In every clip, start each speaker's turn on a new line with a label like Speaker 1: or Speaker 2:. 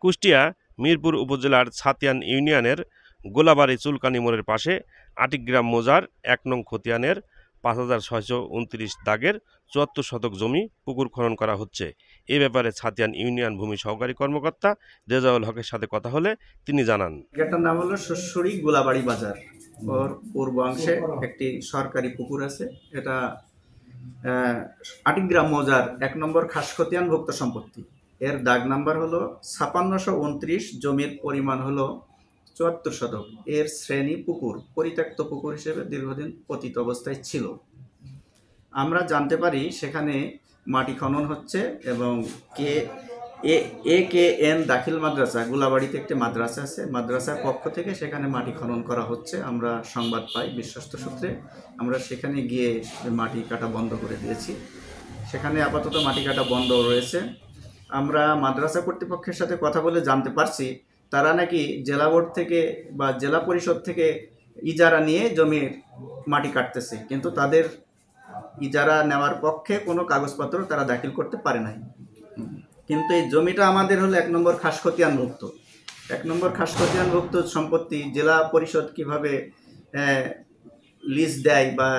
Speaker 1: কুষ্টিয়া মিরপুর উপজেলার ছাতিয়ান ইউনিয়নের গোলাবাড়ি চুলকানি মোড়ের পাশে আটিগ্রাম মৌজার ১ নং খতিয়ানের ৫৬২৯ দাগের ৭৪ শতক জমি পুকুর খনন করা হচ্ছে। এ ব্যাপারে ছাতিয়ান ইউনিয়ন ভূমি সহকারী কর্মকর্তা রেজাউল হকের সাথে কথা হলে তিনি জানান,
Speaker 2: এটার নাম হলো শস্যরি গোলাবাড়ি বাজার। ওর পূর্বাংশে একটি সরকারি পুকুর আছে। এটা আটিগ্রাম মৌজার ১ নম্বর খাসখতিয়ানভুক্ত সম্পত্তি। এর দাগ নাম্বার হলো ৫৬২৯, জমির পরিমাণ হলো ৭৪ শতক। এর শ্রেণী পুকুর, পরিত্যক্ত পুকুর হিসেবে দীর্ঘদিন পতিত অবস্থায় ছিল। আমরা জানতে পারি সেখানে মাটি খনন হচ্ছে এবং AKN দাখিল মাদ্রাসা, গোলাবাড়িতে একটি মাদ্রাসা আছে, মাদ্রাসার পক্ষ থেকে সেখানে মাটি খনন করা হচ্ছে। আমরা সংবাদ পাই বিশ্বস্ত সূত্রে। আমরা সেখানে গিয়ে মাটি কাটা বন্ধ করে দিয়েছি। সেখানে আপাতত মাটি কাটা বন্ধ রয়েছে। আমরা মাদ্রাসা কর্তৃপক্ষের সাথে কথা বলে জানতে পারছি তারা নাকি জেলা বোর্ড থেকে বা জেলা পরিষদ থেকে ইজারা নিয়ে জমির মাটি কাটতেছে, কিন্তু তাদের ইজারা নেওয়ার পক্ষে কোনো কাগজপত্র তারা দাখিল করতে পারে নাই। কিন্তু এই জমিটা আমাদের হলো ১ নম্বর খাসখতিয়ানভুক্ত। ১ নম্বর খাসখতিয়ানভুক্ত সম্পত্তি জেলা পরিষদ কিভাবে লিজ দেয় বা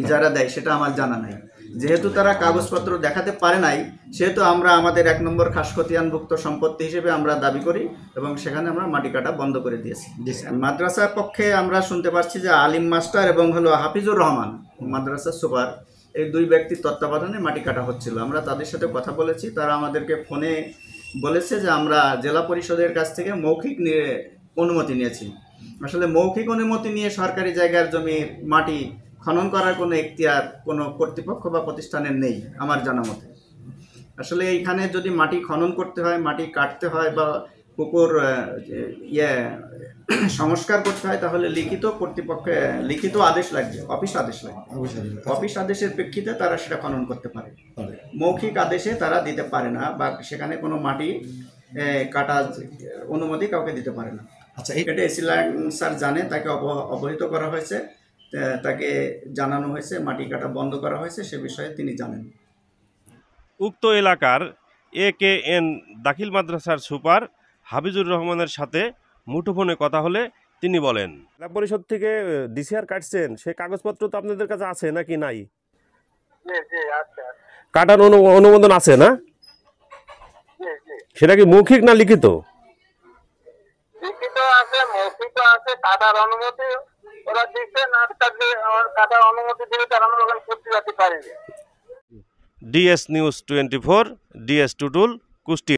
Speaker 2: ইজারা দেয় সেটা আমার জানা নাই। যেহেতু তারা কাগজপত্র দেখাতে পারে নাই, সেহেতু আমরা আমাদের ১ নম্বর খাসখতিয়ানভুক্ত সম্পত্তি হিসেবে আমরা দাবি করি এবং সেখানে আমরা মাটি কাটা বন্ধ করে দিয়েছি। মাদ্রাসার পক্ষে আমরা শুনতে পাচ্ছি যে আলিম মাস্টার এবং হলো হাফিজুর রহমান মাদ্রাসার সুপার, এই ২ ব্যক্তির তত্ত্বাবধানে মাটি কাটা হচ্ছিল। আমরা তাদের সাথে কথা বলেছি। তারা আমাদেরকে ফোনে বলেছে যে আমরা জেলা পরিষদের কাছ থেকে মৌখিক অনুমতি নিয়েছি। আসলে মৌখিক অনুমতি নিয়ে সরকারি জায়গার জমির মাটি খনন করার কোনো এখতিয়ার কোনো কর্তৃপক্ষ বা প্রতিষ্ঠানের নেই আমার জানা মতে। আসলে এইখানে যদি মাটি খনন করতে হয়, মাটি কাটতে হয় বা পুকুর সংস্কার করতে হয়, তাহলে লিখিত কর্তৃপক্ষে লিখিত আদেশ লাগবে, অফিস আদেশ লাগবে। অফিস আদেশের প্রেক্ষিতে তারা সেটা খনন করতে পারে। মৌখিক আদেশে তারা দিতে পারে না বা সেখানে কোনো মাটি কাটা অনুমতি কাউকে দিতে পারে না। আচ্ছা, এটা এসি স্যার জানে, তাকে অবহিত করা হয়েছে, তাকে জানানো হয়েছে, মাটি কাটা বন্ধ করা হয়েছে, সে বিষয়ে তিনি জানেন।
Speaker 1: উক্ত এলাকার AKN দাখিল মাদ্রাসার সুপার হাফিজুর রহমানের সাথে মুঠোফোনে কথা হলে তিনি বলেন, জেলা পরিষদ থেকে DCR কাটছেন, সে কাগজপত্র তো আপনাদের কাছে আছে নাকি নাই? কাটার অনুমোদন আছে না? সেটা কি মৌখিক না লিখিত?
Speaker 3: লিখিত আছে, মৌখিক আছে। কাটার অনুমতি ওরা দিচ্ছে, না থাকলে কাটার অনুমতি দিলে তারা আমরা ওখানে প্রতিবাদী পারি।
Speaker 1: DS News 24, DS Tutul, Kushtia.